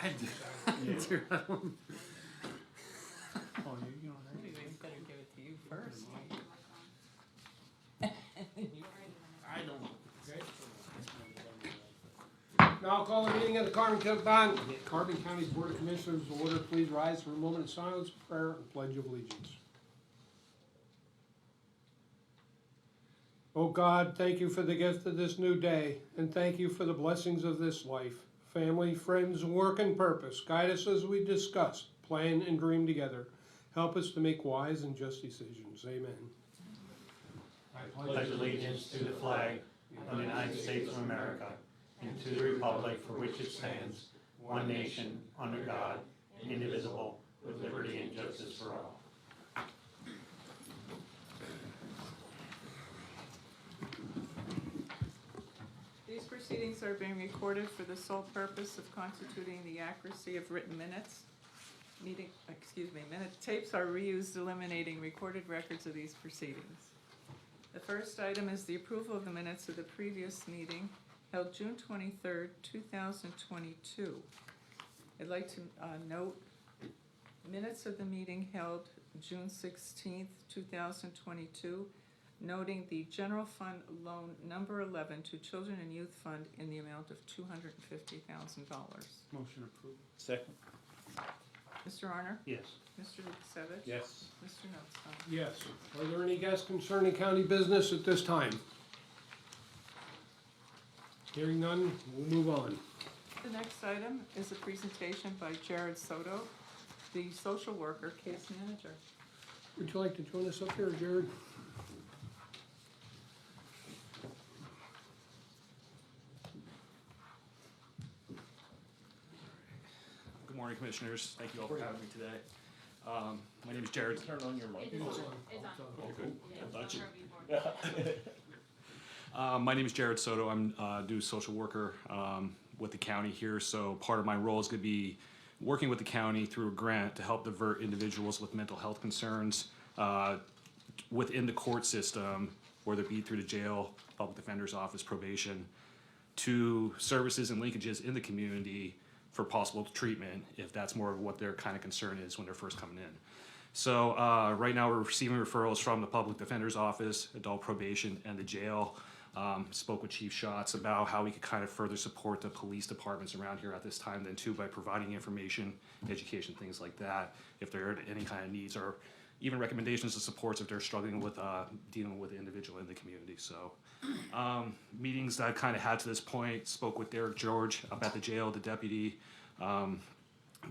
Oh, you know, We better give it to you first. I don't. Now I'll call the meeting of the Carbon County Board of Commissioners to order. Please rise for a moment of silence, prayer, and pledge of allegiance. Oh God, thank you for the gift of this new day, and thank you for the blessings of this life. Family, friends, work, and purpose. Guide us as we discuss, plan, and dream together. Help us to make wise and just decisions. Amen. I pledge allegiance to the flag of the United States of America and to the republic for which it stands, one nation, under God, indivisible, with liberty and justice for all. These proceedings are being recorded for the sole purpose of constituting the accuracy of written minutes. Minute tapes are reused, eliminating recorded records of these proceedings. The first item is the approval of the minutes of the previous meeting held June 23rd, 2022. I'd like to note minutes of the meeting held June 16th, 2022, noting the general fund loan number 11 to Children and Youth Fund in the amount of $250,000. Motion approved. Second. Mr. Arner? Yes. Mr. Lukasevich? Yes. Mr. Notstein? Yes. Are there any guests concerning county business at this time? Hearing none, we'll move on. The next item is a presentation by Jared Soto, the social worker case manager. Would you like to join us up here, Jared? Good morning, Commissioners. Thank you all for having me today. My name is Jared. Turn on your mic. My name is Jared Soto. I'm do social worker with the county here. So part of my role is going to be working with the county through a grant to help divert individuals with mental health concerns within the court system, whether it be through the jail, public defender's office, probation, to services and linkages in the community for possible treatment, if that's more of what their kind of concern is when they're first coming in. So right now we're receiving referrals from the public defender's office, adult probation, and the jail. Spoke with Chief Schatz about how we could kind of further support the police departments around here at this time then too, by providing information, education, things like that, if there are any kind of needs, or even recommendations and supports if they're struggling with dealing with the individual in the community. So meetings that I've kind of had to this point, spoke with Derek George up at the jail, the deputy, the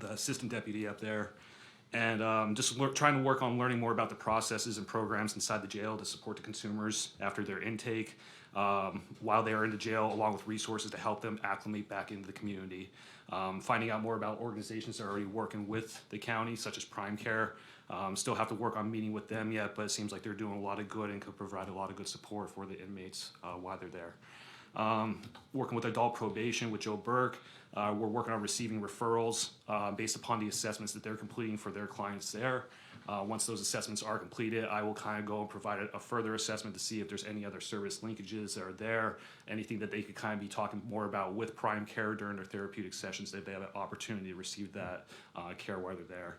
assistant deputy up there, and just trying to work on learning more about the processes and programs inside the jail to support the consumers after their intake, while they are in the jail, along with resources to help them acclimate back into the community. Finding out more about organizations that are already working with the county, such as Prime Care. Still have to work on meeting with them yet, but it seems like they're doing a lot of good and could provide a lot of good support for the inmates while they're there. Working with adult probation with Joe Burke, we're working on receiving referrals based upon the assessments that they're completing for their clients there. Once those assessments are completed, I will kind of go and provide a further assessment to see if there's any other service linkages that are there, anything that they could kind of be talking more about with Prime Care during their therapeutic sessions, that they have an opportunity to receive that care while they're there.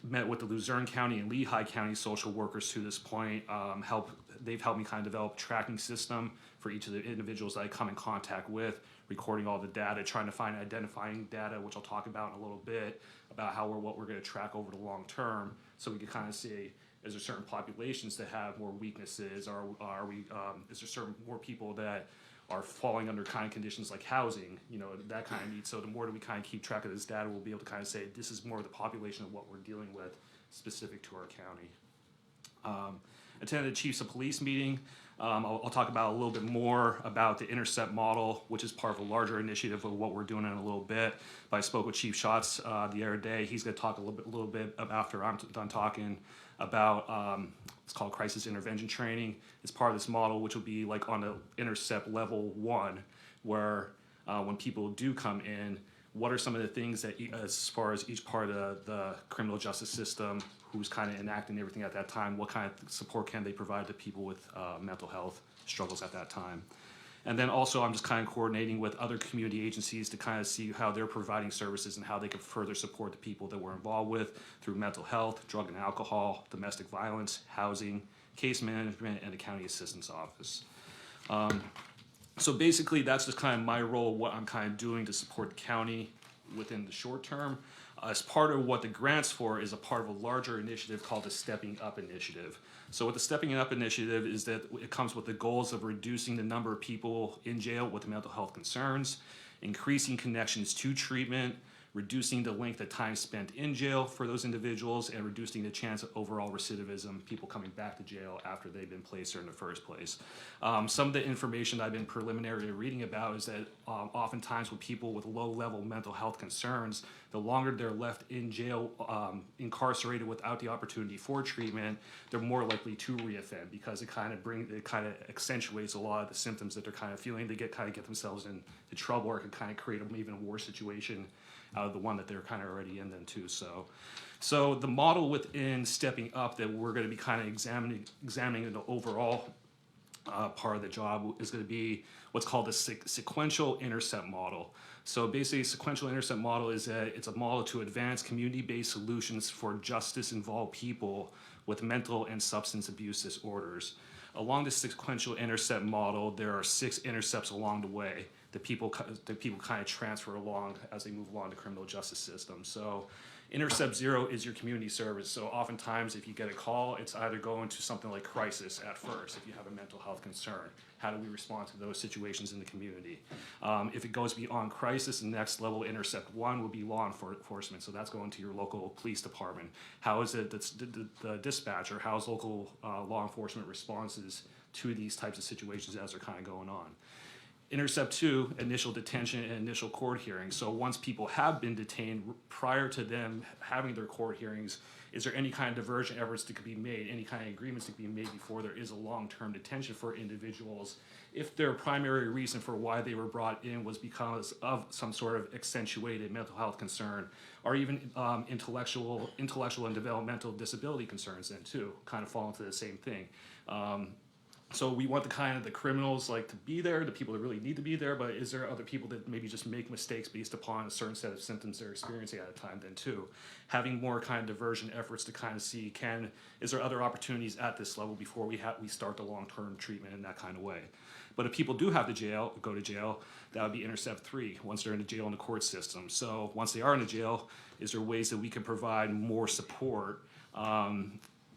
Met with the Luzerne County and Lehigh County social workers to this point. They've helped me kind of develop a tracking system for each of the individuals that I come in contact with, recording all the data, trying to find identifying data, which I'll talk about in a little bit, about what we're going to track over the long term, so we can kind of see, is there certain populations that have more weaknesses, or is there certain more people that are falling under kind of conditions like housing, that kind of need. So the more that we kind of keep track of this data, we'll be able to kind of say this is more of the population of what we're dealing with specific to our county. Attended the Chiefs of Police meeting. I'll talk about a little bit more about the Intercept model, which is part of a larger initiative of what we're doing in a little bit. But I spoke with Chief Schatz the other day. He's going to talk a little bit after I'm done talking about it's called crisis intervention training. It's part of this model, which will be like on the Intercept level 1, where when people do come in, what are some of the things that, as far as each part of the criminal justice system, who's kind of enacting everything at that time, what kind of support can they provide to people with mental health struggles at that time. And then also I'm just kind of coordinating with other community agencies to kind of see how they're providing services and how they can further support the people that we're involved with through mental health, drug and alcohol, domestic violence, housing, case management, and the county assistance office. So basically that's just kind of my role, what I'm kind of doing to support the county within the short term. As part of what the grant's for is a part of a larger initiative called the Stepping Up Initiative. So what the Stepping Up Initiative is that it comes with the goals of reducing the number of people in jail with mental health concerns, increasing connections to treatment, reducing the length of time spent in jail for those individuals, and reducing the chance of overall recidivism, people coming back to jail after they've been placed there in the first place. Some of the information I've been preliminarily reading about is that oftentimes with people with low-level mental health concerns, the longer they're left in jail, incarcerated without the opportunity for treatment, they're more likely to reoffend because it kind of accentuates a lot of the symptoms that they're kind of feeling. They get themselves into trouble, or it can kind of create an even worse situation out of the one that they're kind of already in then too. So the model within Stepping Up that we're going to be kind of examining the overall part of the job is going to be what's called the sequential intercept model. So basically, sequential intercept model is it's a model to advance community-based solutions for justice-involved people with mental and substance abuse disorders. Along the sequential intercept model, there are 6 intercepts along the way that people kind of transfer along as they move along the criminal justice system. So intercept 0 is your community service. So oftentimes if you get a call, it's either going to something like crisis at first if you have a mental health concern. How do we respond to those situations in the community? If it goes beyond crisis, the next level, intercept 1, will be law enforcement. So that's going to your local police department. How is it the dispatcher? How's local law enforcement responses to these types of situations as they're kind of going on? Intercept 2, initial detention and initial court hearings. So once people have been detained, prior to them having their court hearings, is there any kind of diversion efforts that could be made, any kind of agreements that could be made before there is a long-term detention for individuals if their primary reason for why they were brought in was because of some sort of accentuated mental health concern, or even intellectual and developmental disability concerns then too, kind of fall into the same thing. So we want the criminals to be there, the people that really need to be there, but is there other people that maybe just make mistakes based upon a certain set of symptoms they're experiencing at a time then too? Having more kind of diversion efforts to kind of see, is there other opportunities at this level before we start the long-term treatment in that kind of way? But if people do have to go to jail, that would be intercept 3, once they're in the jail in the court system. So once they are in the jail, is there ways that we can provide more support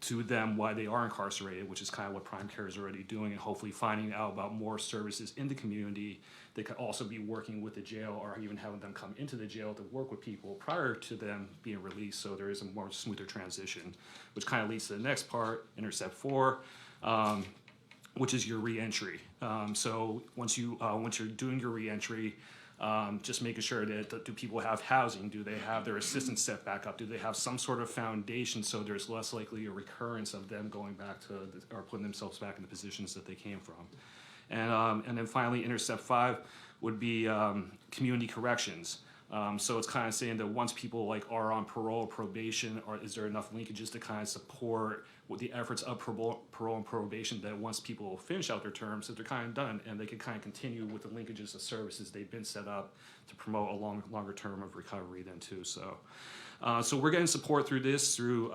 to them while they are incarcerated, which is kind of what Prime Care is already doing, and hopefully finding out about more services in the community that could also be working with the jail, or even having them come into the jail to work with people prior to them being released, so there is a more smoother transition, which kind of leads to the next part, intercept 4, which is your reentry. So once you're doing your reentry, just making sure that do people have housing? Do they have their assistance set back up? Do they have some sort of foundation so there's less likely a recurrence of them going back or putting themselves back in the positions that they came from? And then finally, intercept 5 would be community corrections. So it's kind of saying that once people are on parole or probation, or is there enough linkages to kind of support with the efforts of parole and probation, that once people finish out their terms, that they're kind of done and they can kind of continue with the linkages of services they've been set up to promote a longer term of recovery then too. So we're getting support through this through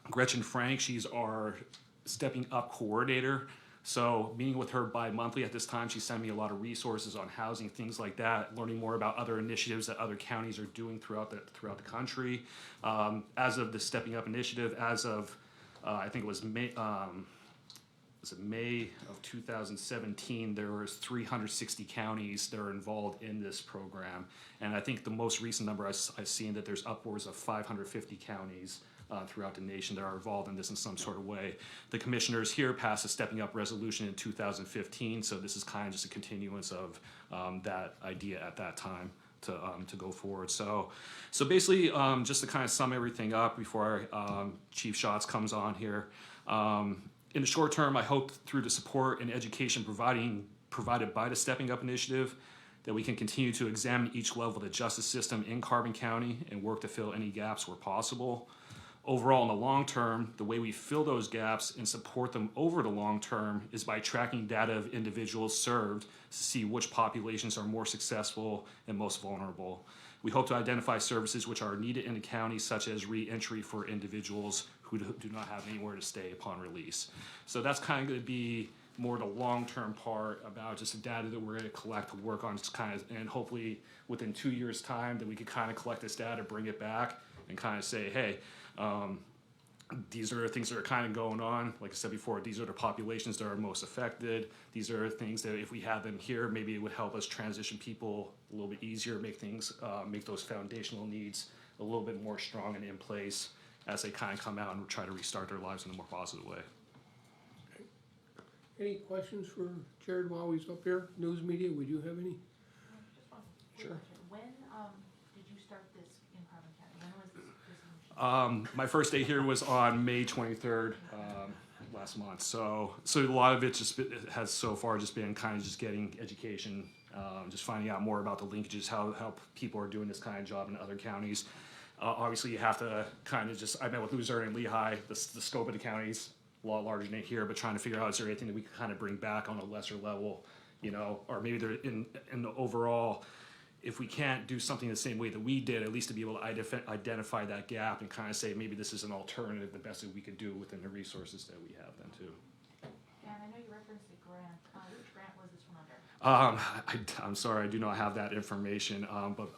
Gretchen Frank. She's our Stepping Up coordinator. So meeting with her bi-monthly at this time, she sent me a lot of resources on housing, things like that, learning more about other initiatives that other counties are doing throughout the country. As of the Stepping Up initiative, as of I think it was May of 2017, there was 360 counties that are involved in this program. And I think the most recent number I've seen that there's upwards of 550 counties throughout the nation that are involved in this in some sort of way. The commissioners here passed a Stepping Up resolution in 2015, so this is kind of just a continuance of that idea at that time to go forward. So basically, just to kind of sum everything up before Chief Schatz comes on here, in the short term, I hope through the support and education provided by the Stepping Up initiative that we can continue to examine each level of the justice system in Carbon County and work to fill any gaps where possible. Overall, in the long term, the way we fill those gaps and support them over the long term is by tracking data of individuals served to see which populations are more successful and most vulnerable. We hope to identify services which are needed in the county, such as re-entry for individuals who do not have anywhere to stay upon release. So that's kind of going to be more the long-term part about just the data that we're going to collect to work on, just kind of, and hopefully within 2 years' time that we could kind of collect this data, bring it back, and kind of say, hey, these are things that are kind of going on. Like I said before, these are the populations that are most affected. These are things that if we had them here, maybe it would help us transition people a little bit easier, make things, make those foundational needs a little bit more strong and in place as they kind of come out and try to restart their lives in a more positive way. Any questions for Jared while he's up here? News media, we do have any? Just one quick Sure. question. When did you start this in Carbon County? When was this initiative? My first day here was on May 23rd, last month. So a lot of it it has so far just been kind of just getting education, just finding out more about the linkages, how people are doing this kind of job in other counties. Obviously, you have to kind of just, I met with Luzerne and Lehigh, the scope of the counties a lot larger than here, but trying to figure out is there anything that we can kind of bring back on a lesser level, you know, or maybe they're in the overall, if we can't do something the same way that we did, at least to be able to identify that gap and kind of say maybe this is an alternative, the best that we could do within the resources that we have then too. And I know you referenced a grant. Which grant was this one under? I'm sorry, I do not have that information, but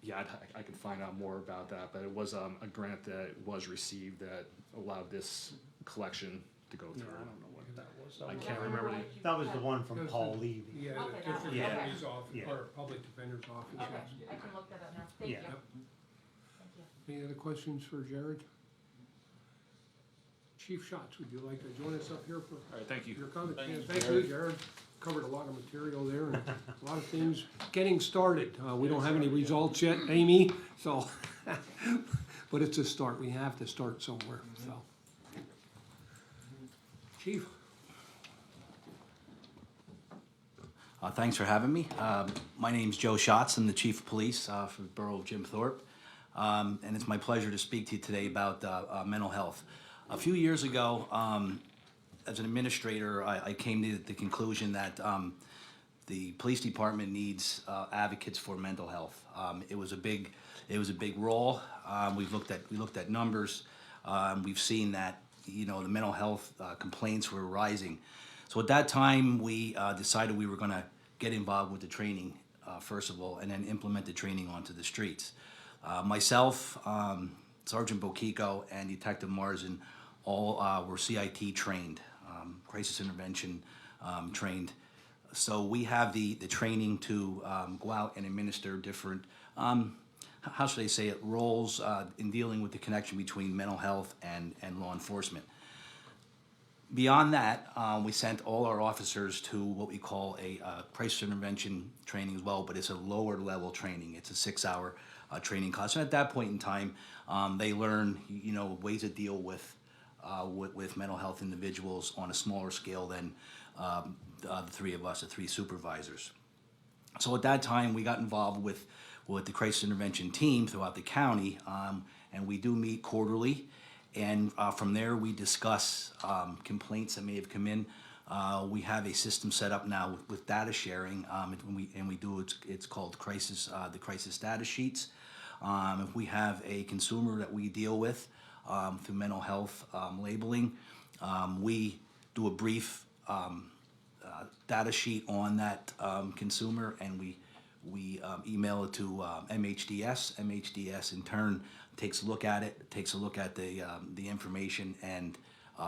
yeah, I can find out more about that. But it was a grant that was received that allowed this collection to go Yeah, through. I don't know what that was. I can't remember the. That was the one from Paul Levy. Yeah, Okay, the that different one. Yeah. counties office, Yeah. or public defender's office. Okay, I can look that up now. Thank you. Yeah. Thank you. Any other questions for Jared? Chief Schatz, would you like to join us up here for All right, thank you. your comment? Yeah, thank you, Jared. Covered a lot of material there and a lot of things getting started. We don't have any results yet, Amy, so, but it's a start. We have to start somewhere, so. Chief? Thanks for having me. My name's Joe Schatz. I'm the Chief of Police for the Borough of Jim Thorpe. And it's my pleasure to speak to you today about mental health. A few years ago, as an administrator, I came to the conclusion that the police department needs advocates for mental health. It was a big role. We looked at numbers. We've seen that the mental health complaints were rising. So at that time, we decided we were going to get involved with the training, first of all, and then implement the training onto the streets. Myself, Sergeant Boquico, and Detective Marzin all were CIT trained, crisis intervention trained. So we have the training to go out and administer different, how should I say it, roles in dealing with the connection between mental health and law enforcement. Beyond that, we sent all our officers to what we call a crisis intervention training as well, but it's a lower level training. It's a 6-hour training class. And at that point in time, they learn, ways to deal with mental health individuals on a smaller scale than the three of us, the three supervisors. So at that time, we got involved with the crisis intervention team throughout the county, and we do meet quarterly. And from there, we discuss complaints that may have come in. We have a system set up now with data sharing, and we do it's called the crisis data sheets. If we have a consumer that we deal with through mental health labeling, we do a brief data sheet on that consumer, and we email it to MHDS. MHDS in turn takes a look at it, takes a look at the information, and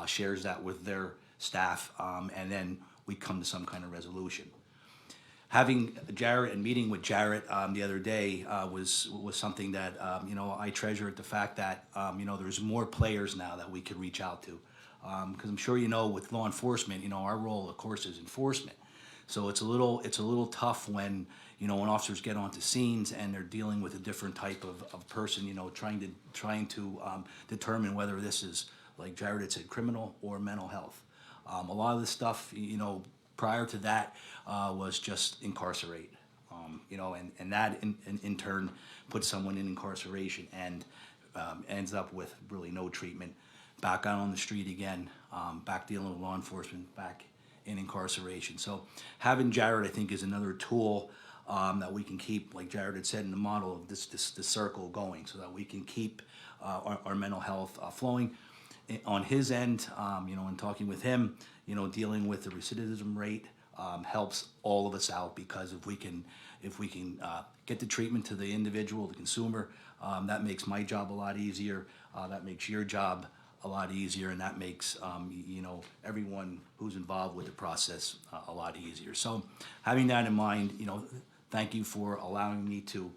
shares that with their staff, and then we come to some kind of resolution. Having Jarrett and meeting with Jarrett the other day was something that I treasure at the fact that there's more players now that we could reach out to, because I'm sure with law enforcement, our role of course is enforcement. So it's a little tough when when officers get onto scenes and they're dealing with a different type of person, trying to determine whether this is, like Jared had said, criminal or mental health. A lot of the stuff, prior to that was just incarcerate, and that in turn puts someone in incarceration. And ends up with really no treatment, back out on the street again, back dealing with law enforcement, back in incarceration. So having Jared, I think, is another tool that we can keep, like Jared had said, in the model of this circle going, so that we can keep our mental health flowing. On his end, in talking with him, dealing with the recidivism rate helps all of us out, because if we can get the treatment to the individual, the consumer, that makes my job a lot easier. That makes your job a lot easier, and that makes everyone who's involved with the process a lot easier. So, having that in mind, thank you for allowing me to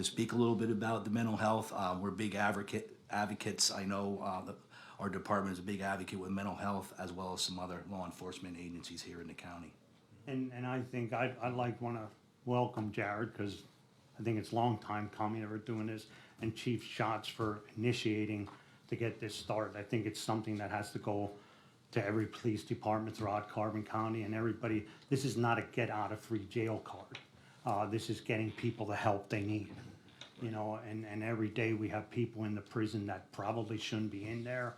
speak a little bit about the mental health. We're big advocates. I know our department is a big advocate with mental health, as well as some other law enforcement agencies here in the county. And I think I'd want to welcome Jared, because I think it's a long time coming that we're doing this, and Chief Schatz for initiating to get this started. I think it's something that has to go to every police department throughout Carbon County, and everybody. This is not a get out of free jail card. This is getting people the help they need. And every day we have people in the prison that probably shouldn't be in there.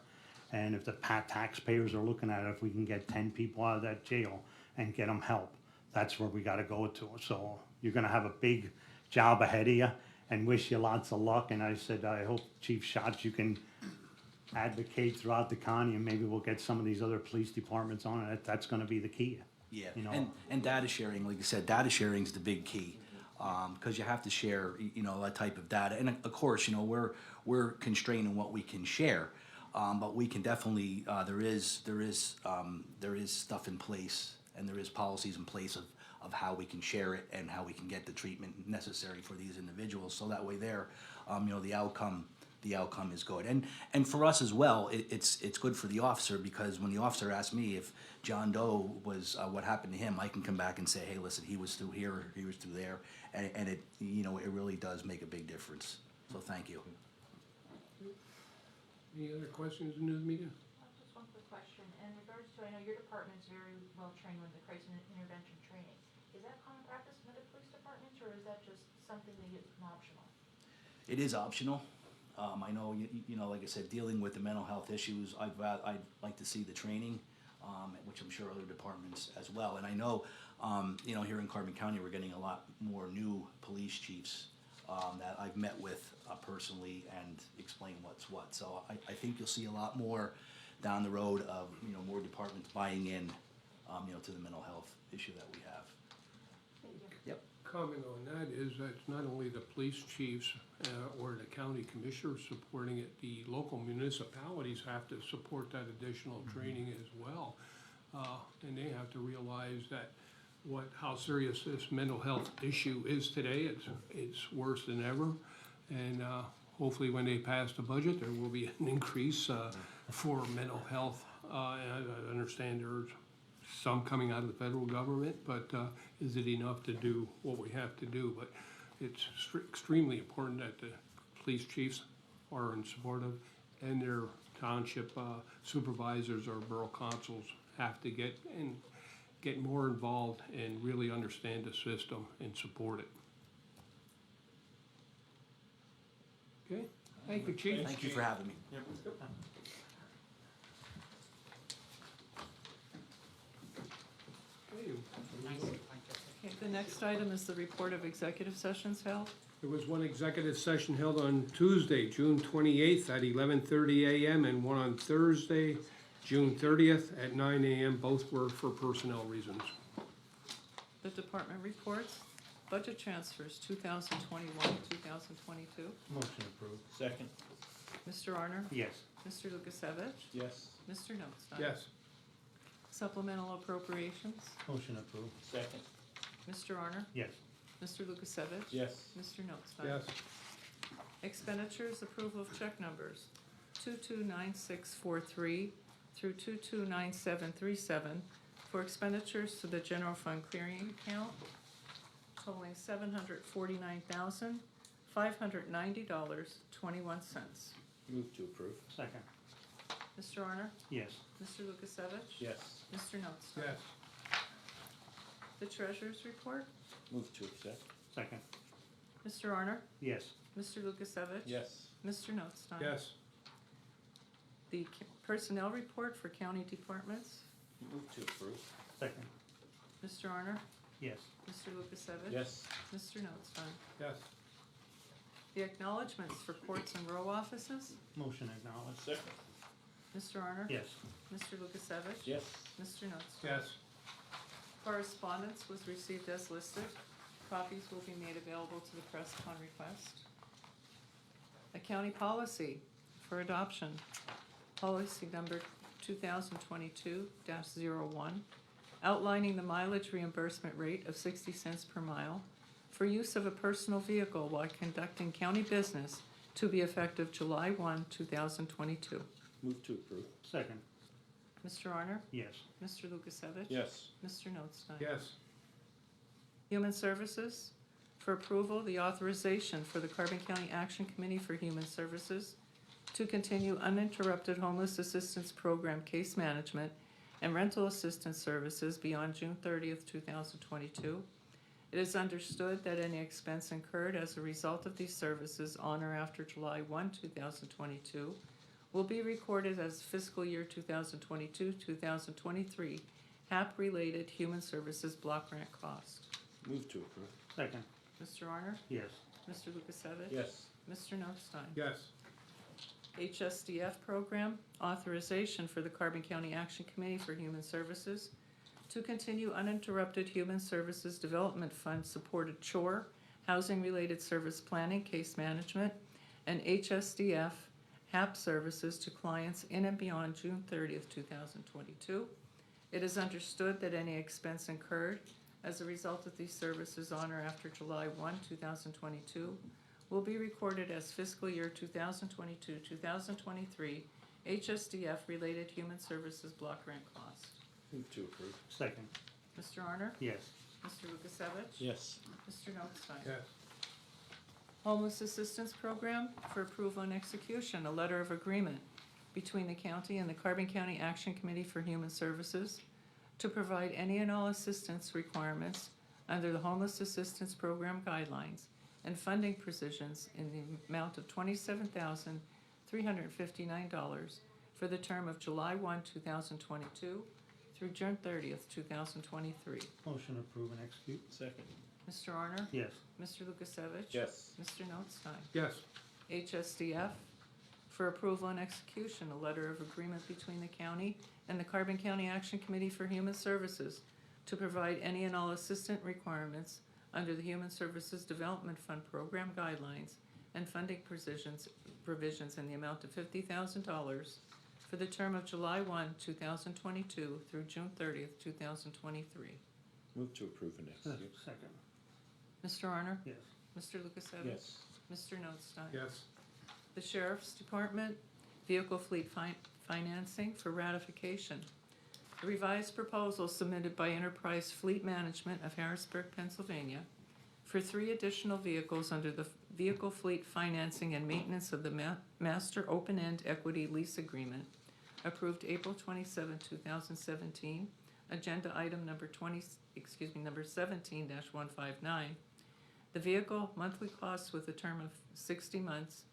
And if the taxpayers are looking at it, if we can get 10 people out of that jail and get them help, that's where we got to go to. So you're going to have a big job ahead of you, and wish you lots of luck. And I said, I hope, Chief Schatz, you can advocate throughout the county, and maybe we'll get some of these other police departments on it. That's going to be the key. Yeah, and data sharing, like you said, data sharing is the big key, because you have to share, that type of data. And of course, we're constrained in what we can share, but we can definitely. There is stuff in place, and there is policies in place of how we can share it and how we can get the treatment necessary for these individuals. So that way, the outcome is good. And for us as well, it's good for the officer, because when the officer asks me if John Doe was what happened to him, I can come back and say, hey, listen, he was through here, he was through there, and it it really does make a big difference. So thank you. Any other questions in the meeting? Just one quick question. In regards to, I know your department's very well trained with the crisis intervention training. Is that common practice in other police departments, or is that just something that is optional? It is optional. I know, like I said, dealing with the mental health issues, I'd like to see the training, which I'm sure other departments as well. And I know, here in Carbon County, we're getting a lot more new police chiefs that I've met with personally and explain what's what. So I think you'll see a lot more down the road of, more departments buying in, to the mental health issue that we have. Yep. Comment on that is that it's not only the police chiefs or the county commissioners supporting it, the local municipalities have to support that additional training as well. And they have to realize that how serious this mental health issue is today. It's worse than ever. And hopefully when they pass the budget, there will be an increase for mental health. And I understand there's some coming out of the federal government, but is it enough to do what we have to do? But it's extremely important that the police chiefs are in support of, and their township supervisors or borough consuls have to get more involved and really understand the system and support it. Okay, thank you, Chief. Thank you for having me. Okay, the next item is the report of executive sessions held. There was one executive session held on Tuesday, June 28th at 11:30 a.m. and one on Thursday, June 30th at 9 a.m. Both were for personnel reasons. The department reports, budget transfers 2021, 2022. Motion approved. Second. Mr. Arner? Yes. Mr. Lukasevich? Yes. Mr. Notstein? Yes. Supplemental appropriations, Motion approved. Second. Mr. Arner? Yes. Mr. Lukasevich? Yes. Mr. Notstein? Yes. Expenditures, approval of check numbers 229643 through 229737 for expenditures to the general fund clearing account totaling $749,590.21. Move to approve. Second. Mr. Arner? Yes. Mr. Lukasevich? Yes. Mr. Notstein? Yes. The treasurer's report, Move to accept. Second. Mr. Arner? Yes. Mr. Lukasevich? Yes. Mr. Notstein? Yes. The personnel report for county departments, Move to approve. Second. Mr. Arner? Yes. Mr. Lukasevich? Yes. Mr. Notstein? Yes. The acknowledgements for courts and row offices, Motion acknowledged. Second. Mr. Arner? Yes. Mr. Lukasevich? Yes. Mr. Notstein? Yes. Correspondence was received as listed. Copies will be made available to the press upon request. A county policy for adoption. Policy number 2022-01, outlining the mileage reimbursement rate of 60 cents per mile for use of a personal vehicle while conducting county business to be effective July 1, 2022. Move to approve. Second. Mr. Arner? Yes. Mr. Lukasevich? Yes. Mr. Notstein? Yes. Human Services, for approval, the authorization for the Carbon County Action Committee for Human Services to continue uninterrupted homeless assistance program case management and rental assistance services beyond June 30th, 2022. It is understood that any expense incurred as a result of these services on or after July 1, 2022 will be recorded as fiscal year 2022-2023 HAP-related human services block grant cost. Move to approve. Second. Mr. Arner? Yes. Mr. Lukasevich? Yes. Mr. Notstein? Yes. HSDF program, authorization for the Carbon County Action Committee for Human Services to continue uninterrupted Human Services Development Fund supported chore, housing-related service planning, case management, and HSDF HAP services to clients in and beyond June 30th, 2022. It is understood that any expense incurred as a result of these services on or after July 1, 2022 will be recorded as fiscal year 2022-2023 HSDF-related human services block grant cost. Move to approve. Second. Mr. Arner? Yes. Mr. Lukasevich? Yes. Mr. Notstein? Yes. Homeless Assistance Program for approval and execution, a letter of agreement between the county and the Carbon County Action Committee for Human Services to provide any and all assistance requirements under the Homeless Assistance Program guidelines and funding provisions in the amount of $27,359 for the term of July 1, 2022 through June 30th, 2023. Motion approved and execute. Second. Mr. Arner? Yes. Mr. Lukasevich? Yes. Mr. Notstein? Yes. HSDF for approval and execution, a letter of agreement between the county and the Carbon County Action Committee for Human Services to provide any and all assistant requirements under the Human Services Development Fund Program guidelines and funding provisions in the amount of $50,000 for the term of July 1, 2022 through June 30th, 2023. Move to approve and execute. Second. Mr. Arner? Yes. Mr. Lukasevich? Yes. Mr. Notstein? Yes. The Sheriff's Department, vehicle fleet financing for ratification. The revised proposal submitted by Enterprise Fleet Management of Harrisburg, Pennsylvania, for 3 additional vehicles under the Vehicle Fleet Financing and Maintenance of the Master Open-End Equity Lease Agreement, approved April 27, 2017, agenda item number 17-159. The vehicle monthly costs with a term of 60 months,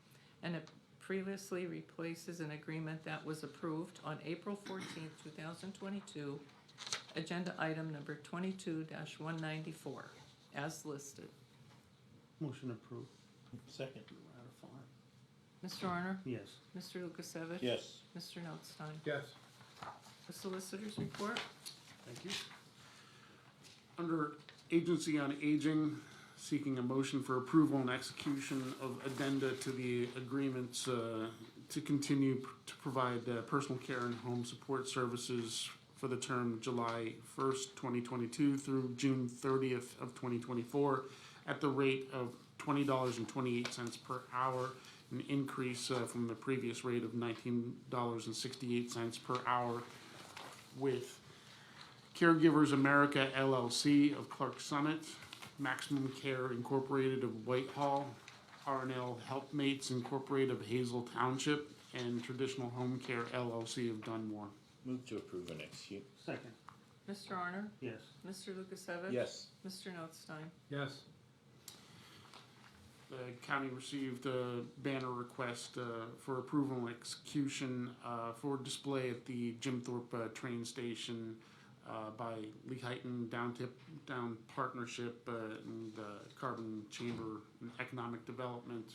and it previously replaces an agreement that was approved on April 14, 2022, agenda item number 22-194, as listed. Motion approved. Second. Ratify. Mr. Arner? Yes. Mr. Lukasevich? Yes. Mr. Notstein? Yes. The Solicitor's Report? Thank you. Under Agency on Aging, seeking a motion for approval and execution of addenda to the agreements to continue to provide personal care and home support services for the term July 1st, 2022 through June 30th of 2024 at the rate of $20.28 per hour, an increase from the previous rate of $19.68 per hour, with Caregivers America LLC of Clark Summit, Maximum Care Incorporated of Whitehall, R&L Helpmates Incorporated of Hazel Township, and Traditional Home Care LLC of Dunmore. Move to approve and execute. Second. Mr. Arner? Yes. Mr. Lukasevich? Yes. Mr. Notstein? Yes. The county received a banner request for approval and execution for display at the Jim Thorpe train station by Lehighton Down Partnership and Carbon Chamber and Economic Development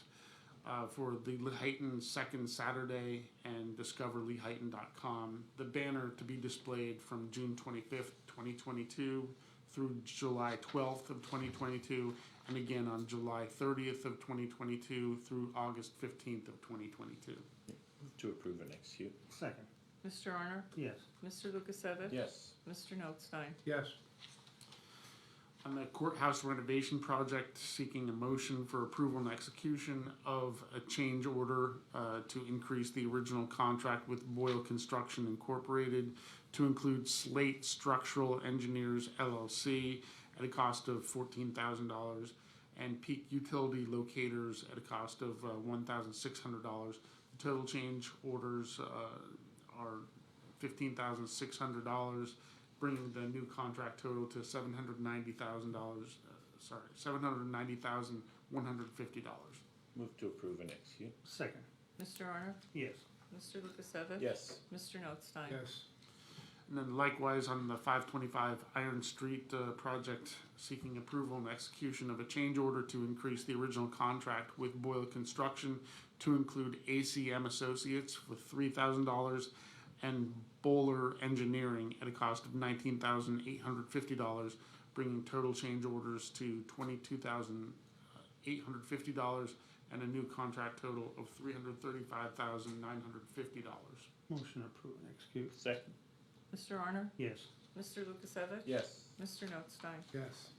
for the Lehighton Second Saturday and discoverlehighton.com. The banner to be displayed from June 25th, 2022 through July 12th of 2022, and again on July 30th of 2022 through August 15th of 2022. Move to approve and execute. Second. Mr. Arner? Yes. Mr. Lukasevich? Yes. Mr. Notstein? Yes. On the courthouse renovation project, seeking a motion for approval and execution of a change order to increase the original contract with Boyle Construction Incorporated to include Slate Structural Engineers LLC at a cost of $14,000 and Peak Utility Locators at a cost of $1,600. The total change orders are $15,600, bringing the new contract total to $790,150. Move to approve and execute. Second. Mr. Arner? Yes. Mr. Lukasevich? Yes. Mr. Notstein? Yes. And then likewise on the 525 Iron Street project, seeking approval and execution of a change order to increase the original contract with Boyle Construction to include ACM Associates for $3,000 and Bowler Engineering at a cost of $19,850, bringing total change orders to $22,850 and a new contract total of $335,950. Motion to approve and execute. Second. Mr. Arner? Yes. Mr. Lukasevich? Yes. Mr. Notstein? Yes.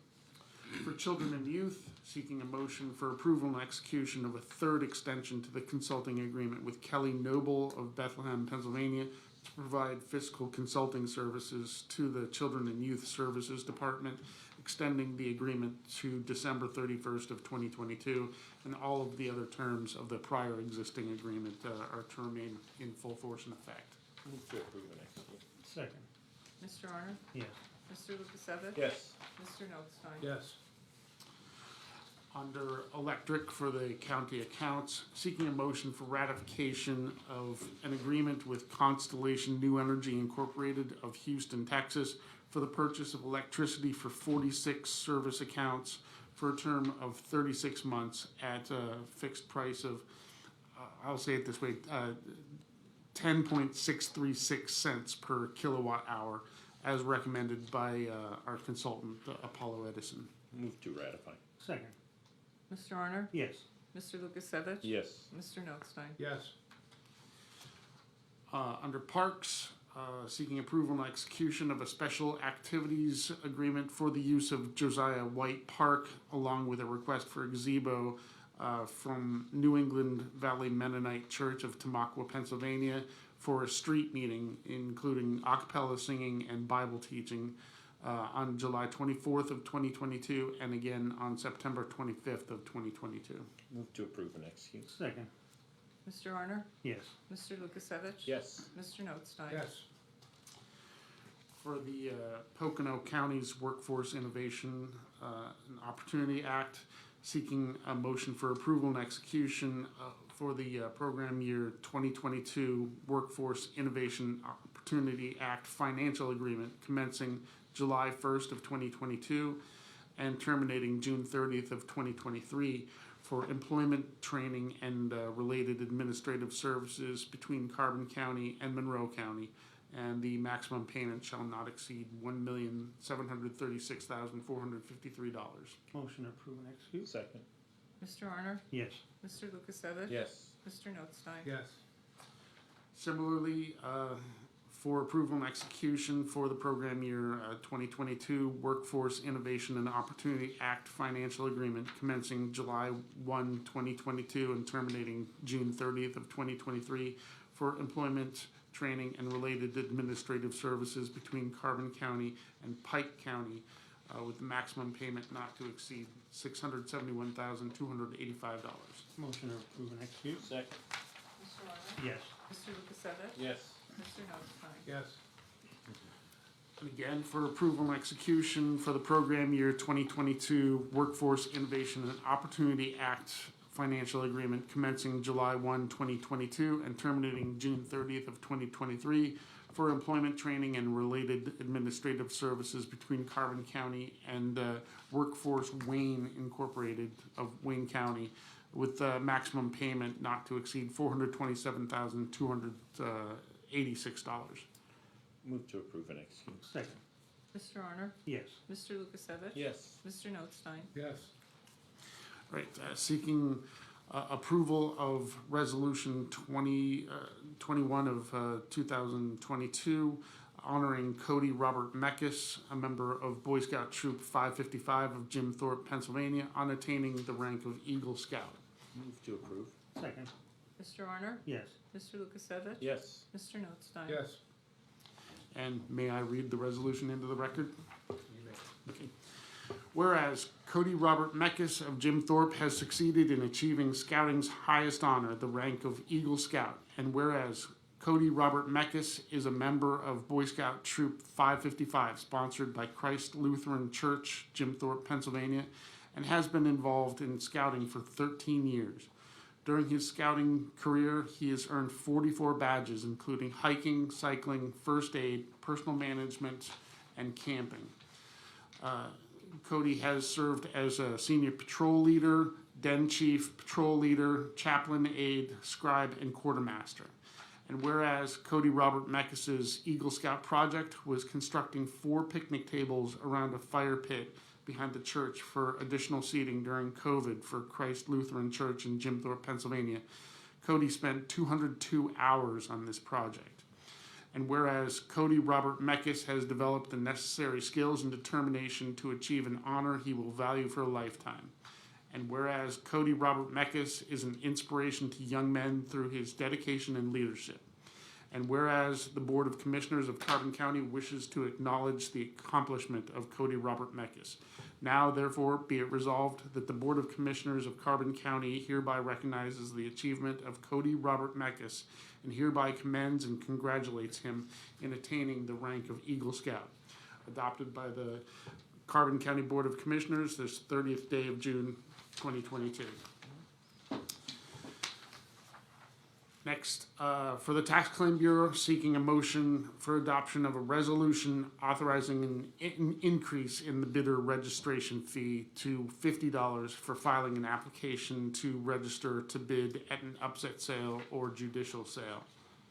For children and youth, seeking a motion for approval and execution of a third extension to the consulting agreement with Kelly Noble of Bethlehem, Pennsylvania, to provide fiscal consulting services to the Children and Youth Services Department, extending the agreement to December 31st of 2022, and all of the other terms of the prior existing agreement are to remain in full force and effect. Move to approve and execute. Second. Mr. Arner? Yes. Mr. Lukasevich? Yes. Mr. Notstein? Yes. Under electric for the county accounts, seeking a motion for ratification of an agreement with Constellation New Energy Incorporated of Houston, Texas, for the purchase of electricity for 46 service accounts for a term of 36 months at a fixed price of, I'll say it this way, 10.636 cents per kilowatt hour, as recommended by our consultant, Apollo Edison. Move to ratify. Second. Mr. Arner? Yes. Mr. Lukasevich? Yes. Mr. Notstein? Yes. Under Parks, seeking approval and execution of a special activities agreement for the use of Josiah White Park, along with a request for a gazebo from New England Valley Mennonite Church of Tamaqua, Pennsylvania, for a street meeting, including a cappella singing and Bible teaching on July 24th of 2022, and again on September 25th of 2022. Move to approve and execute. Second. Mr. Arner? Yes. Mr. Lukasevich? Yes. Mr. Notstein? Yes. For the Pocono County's Workforce Innovation and Opportunity Act, seeking a motion for approval and execution for the program year 2022 Workforce Innovation Opportunity Act financial agreement commencing July 1st of 2022 and terminating June 30th of 2023 for employment training and related administrative services between Carbon County and Monroe County, and the maximum payment shall not exceed $1,736,453. Motion to approve and execute. Second. Mr. Arner? Yes. Mr. Lukasevich? Yes. Mr. Notstein? Yes. Similarly, for approval and execution for the program year 2022 Workforce Innovation and Opportunity Act financial agreement commencing July 1, 2022 and terminating June 30th of 2023 for employment, training, and related administrative services between Carbon County and Pike County with the maximum payment not to exceed $671,285. Motion to approve and execute. Second. Mr. Arner? Yes. Mr. Lukasevich? Yes. Mr. Notstein? Yes. Again, for approval and execution for the program year 2022 Workforce Innovation and Opportunity Act financial agreement commencing July 1, 2022 and terminating June 30th of 2023 for employment training and related administrative services between Carbon County and Workforce Wayne Incorporated of Wayne County with maximum payment not to exceed $427,286. Move to approve and execute. Second. Mr. Honor? Yes. Mr. Lukasevich? Yes. Mr. Notstein? Yes. Right, seeking approval of resolution 21 of 2022, honoring Cody Robert Meckes, a member of Boy Scout Troop 555 of Jim Thorpe, Pennsylvania, on attaining the rank of Eagle Scout. Move to approve. Second. Mr. Honor? Yes. Mr. Lukasevich? Yes. Mr. Notstein? Yes. And may I read the resolution into the record? Okay. Whereas Cody Robert Meckes of Jim Thorpe has succeeded in achieving scouting's highest honor, the rank of Eagle Scout, and whereas Cody Robert Meckes is a member of Boy Scout Troop 555, sponsored by Christ Lutheran Church, Jim Thorpe, Pennsylvania, and has been involved in scouting for 13 years. During his scouting career, he has earned 44 badges, including hiking, cycling, first aid, personal management, and camping. Cody has served as a senior patrol leader, den chief, patrol leader, chaplain aide, scribe, and quartermaster. And whereas Cody Robert Meckes' Eagle Scout project was constructing 4 picnic tables around a fire pit behind the church for additional seating during COVID for Christ Lutheran Church in Jim Thorpe, Pennsylvania, Cody spent 202 hours on this project. And whereas Cody Robert Meckes has developed the necessary skills and determination to achieve an honor he will value for a lifetime. And whereas Cody Robert Meckes is an inspiration to young men through his dedication and leadership. And whereas the Board of Commissioners of Carbon County wishes to acknowledge the accomplishment of Cody Robert Meckes. Now, therefore, be it resolved that the Board of Commissioners of Carbon County hereby recognizes the achievement of Cody Robert Meckes and hereby commends and congratulates him in attaining the rank of Eagle Scout. Adopted by the Carbon County Board of Commissioners this 30th day of June, 2022. Next, for the Tax Claim Bureau, seeking a motion for adoption of a resolution authorizing an increase in the bidder registration fee to $50 for filing an application to register to bid at an upset sale or judicial sale.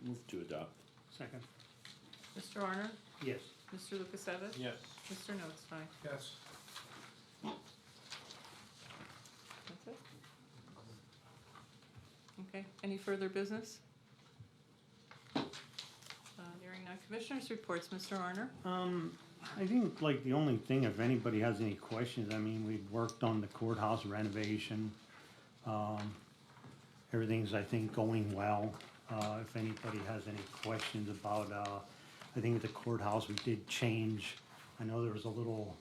Move to adopt. Second. Mr. Honor? Yes. Mr. Lukasevich? Yes. Mr. Notstein? Yes. That's it? Okay, any further business? Hearing none, commissioners' reports, Mr. Honor? I think like the only thing, if anybody has any questions, I mean, we've worked on the courthouse renovation. Everything's, I think, going well. If anybody has any questions about, I think the courthouse, we did change. I know there was a little,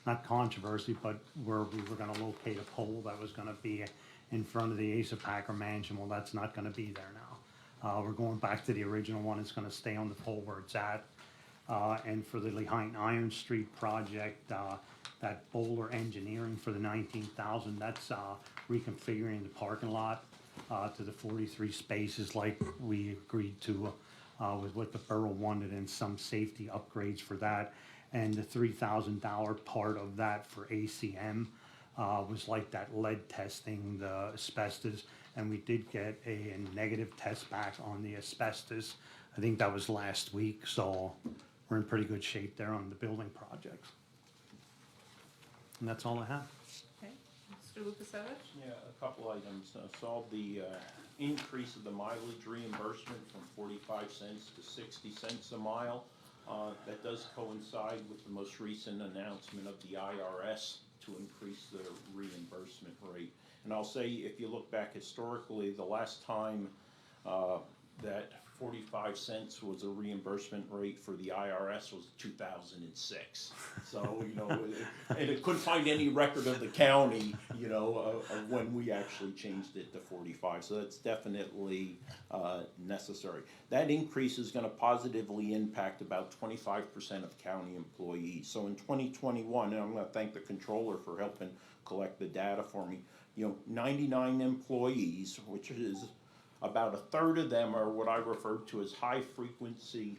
not controversy, but where we were gonna locate a pole that was gonna be in front of the Asa Packer Mansion. Well, that's not gonna be there now. We're going back to the original one. It's gonna stay on the pole where it's at. And for the Lehigh Iron Street project, that Bowler Engineering for the 19,000, that's reconfiguring the parking lot to the 43 spaces like we agreed to with what the borough wanted, and some safety upgrades for that. And the $3,000 part of that for ACM was like that lead testing, the asbestos, and we did get a negative test back on the asbestos. I think that was last week, so we're in pretty good shape there on the building projects. And that's all I have. Okay, Mr. Lukasevich? Yeah, a couple items. Saw the increase of the mileage reimbursement from 45 cents to 60 cents a mile. That does coincide with the most recent announcement of the IRS to increase the reimbursement rate. And I'll say, if you look back historically, the last time that 45 cents was a reimbursement rate for the IRS was 2006. So, and it couldn't find any record of the county, of when we actually changed it to 45. So that's definitely necessary. That increase is going to positively impact about 25% of county employees. So in 2021, and I'm going to thank the controller for helping collect the data for me, 99 employees, which is about a third of them are what I refer to as high frequency,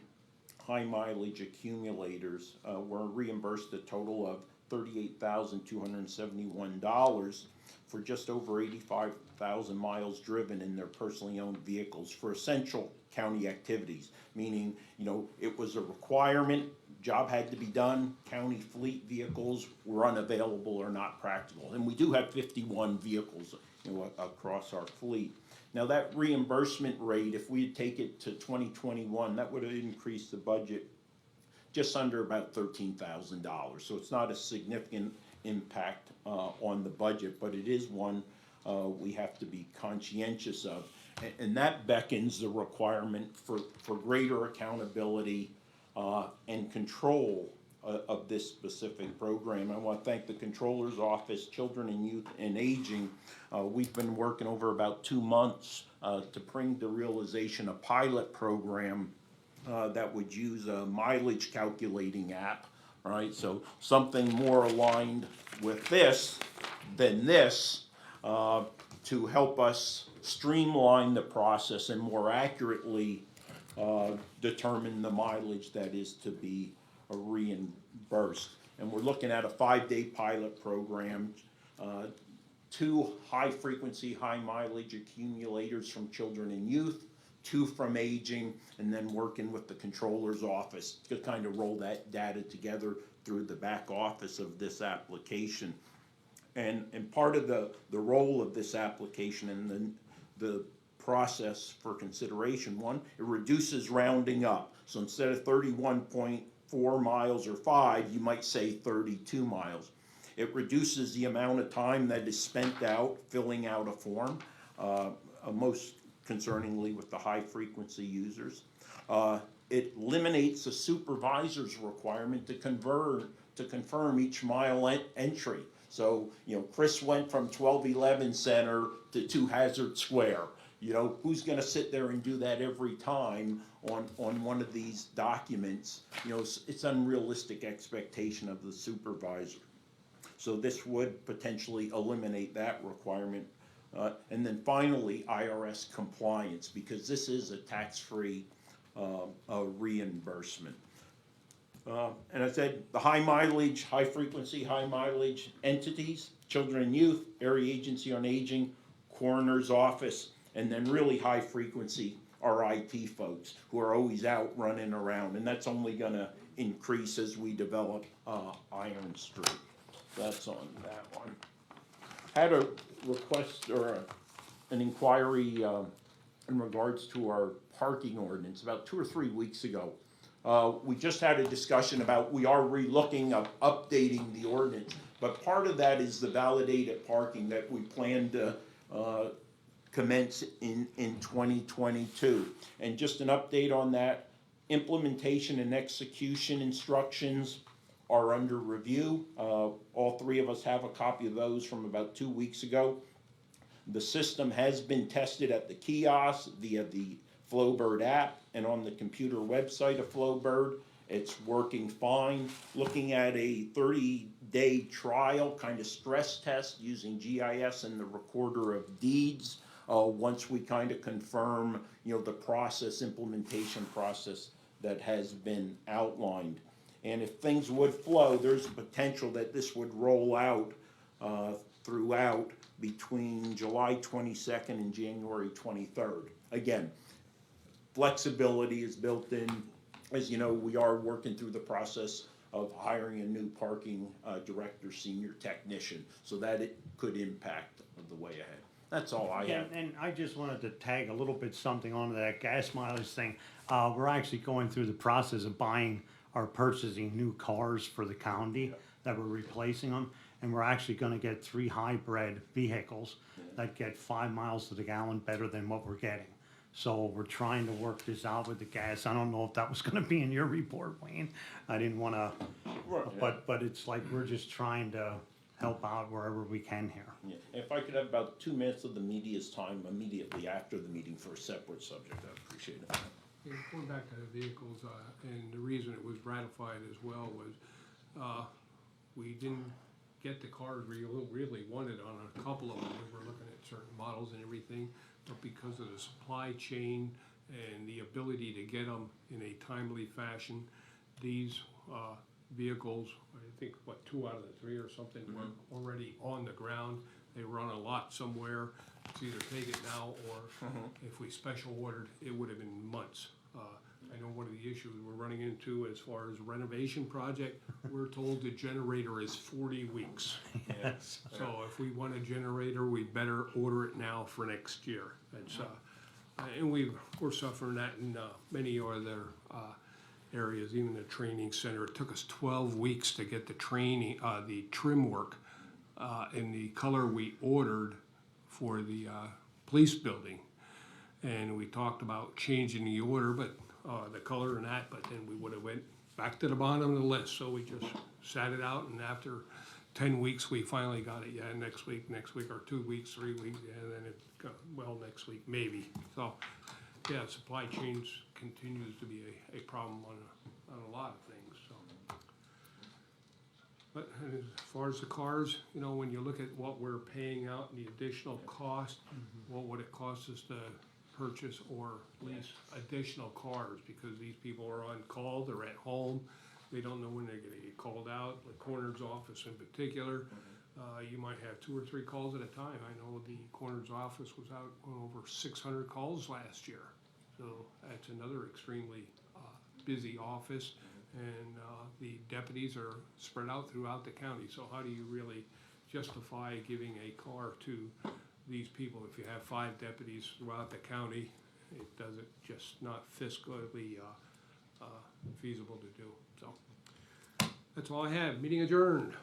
high mileage accumulators, were reimbursed a total of $38,271 for just over 85,000 miles driven in their personally owned vehicles for essential county activities, meaning, it was a requirement, job had to be done, county fleet vehicles were unavailable or not practical. And we do have 51 vehicles, across our fleet. Now that reimbursement rate, if we take it to 2021, that would have increased the budget just under about $13,000. So it's not a significant impact on the budget, but it is one we have to be conscientious of. And that beckons the requirement for greater accountability and control of this specific program. I want to thank the Controller's Office, Children and Youth and Aging. We've been working over about 2 months to bring to realization a pilot program that would use a mileage calculating app, right? So something more aligned with this than this to help us streamline the process and more accurately determine the mileage that is to be reimbursed. And we're looking at a 5-day pilot program, 2 high-frequency, high-mileage accumulators from Children and Youth, 2 from Aging, and then working with the Controller's Office to kind of roll that data together through the back office of this application. And part of the role of this application and the process for consideration, one, it reduces rounding up. So instead of 31.4 miles or 5, you might say 32 miles. It reduces the amount of time that is spent out filling out a form, most concerningly with the high-frequency users. It eliminates the supervisor's requirement to confirm each mile entry. So, Chris went from 1211 Center to 2 Hazard Square. Who's going to sit there and do that every time on one of these documents? It's unrealistic expectation of the supervisor. So this would potentially eliminate that requirement. And then finally, IRS compliance, because this is a tax-free reimbursement. And I said the high mileage, high frequency, high mileage entities, Children and Youth, Area Agency on Aging, Coroner's Office, and then really high frequency are IT folks who are always out running around, and that's only going to increase as we develop Iron Street. That's on that one. Had a request or an inquiry in regards to our parking ordinance about 2 or 3 weeks ago. We just had a discussion about we are re-looking of updating the ordinance, but part of that is the validated parking that we plan to commence in 2022. And just an update on that, implementation and execution instructions are under review. All 3 of us have a copy of those from about 2 weeks ago. The system has been tested at the kiosk via the Flowbird app and on the computer website of Flowbird. It's working fine. Looking at a 30-day trial kind of stress test using GIS and the recorder of deeds. Once we kind of confirm, the process, implementation process that has been outlined. And if things would flow, there's a potential that this would roll out throughout between July 22nd and January 23rd. Again, flexibility is built in. As you know, we are working through the process of hiring a new parking director, senior technician, so that it could impact the way ahead. That's all I have. And I just wanted to tag a little bit something onto that gas mileage thing. We're actually going through the process of purchasing new cars for the county that we're replacing them. And we're actually gonna get 3 hybrid vehicles that get 5 miles to the gallon better than what we're getting. So we're trying to work this out with the gas. I don't know if that was gonna be in your report, Wayne. I didn't wanna, but it's like we're just trying to help out wherever we can here. Yeah, if I could have about 2 minutes of the media's time immediately after the meeting for a separate subject, I'd appreciate it. Yeah, going back to the vehicles, and the reason it was ratified as well was, we didn't get the cars we really wanted on a couple of them. We were looking at certain models and everything, but because of the supply chain and the ability to get them in a timely fashion, these, vehicles, I think, 2 out of the 3 or something were already on the ground. They were on a lot somewhere. It's either take it now or if we special ordered, it would have been months. I know one of the issues we're running into as far as renovation project, we're told the generator is 40 weeks. Yes. So if we want a generator, we better order it now for next year. It's, and we're suffering that in many other areas, even the training center. It took us 12 weeks to get the training, the trim work in the color we ordered for the police building. And we talked about changing the order, but the color and that, but then we would have went back to the bottom of the list. So we just sat it out, and after 10 weeks, we finally got it. Yeah, next week, or 2 weeks, 3 weeks, and then it got, well, next week, maybe. So, yeah, supply chains continues to be a problem on a lot of things, so. But as far as the cars, you know, when you look at what we're paying out and the additional cost, what would it cost us to purchase or lease additional cars? Because these people are on call, they're at home, they don't know when they're gonna get called out. The coroner's office in particular, you might have 2 or 3 calls at a time. I know the coroner's office was out on over 600 calls last year. So that's another extremely busy office, and the deputies are spread out throughout the county. So how do you really justify giving a car to these people if you have 5 deputies throughout the county? It doesn't, just not fiscally feasible to do. So that's all I have. Meeting adjourned.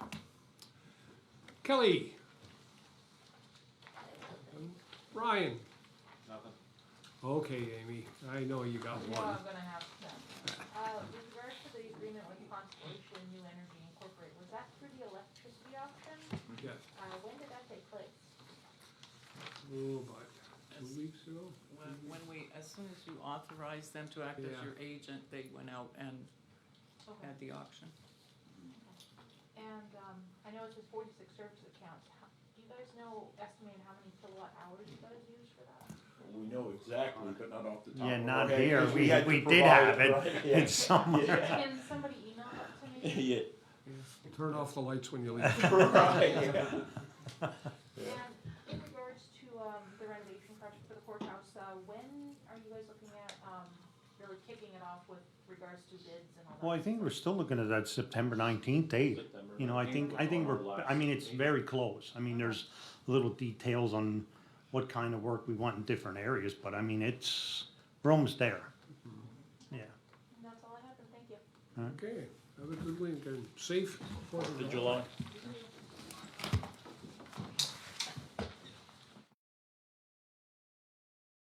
Kelly. Ryan. Nothing. Okay, Amy, I know you got No, one. I'm gonna have that. With regards to the agreement with Constellation New Energy Incorporated, was that through the electricity auction? Yes. When did that take place? Oh, about 2 weeks ago? When we, as soon as you authorized them to act as Yeah. your agent, they went out and Okay. had the auction. And, I know it says 46 service accounts. Do you guys know, estimated how many kilowatt hours you guys use for that? We know exactly, but not off the top of our Yeah, head. not here. 'cause We had to did provide have it. right? Yeah. It's somewhere. Yeah. Can somebody email that to me? Yeah, Turn off the lights when you leave. right, yeah. And in regards to, the renovation project for the courthouse, when are you guys looking at, really kicking it off with regards to bids and all that? Well, I think we're still looking at that September 19th date. September You know, I think 19th we're, was our I mean, last it's meeting. very close. I mean, there's little details on what kind of work we want in different areas, but I mean, we're almost there. Yeah. And that's all I have, and thank you. Okay, have a good weekend. Safe. 4th of July. You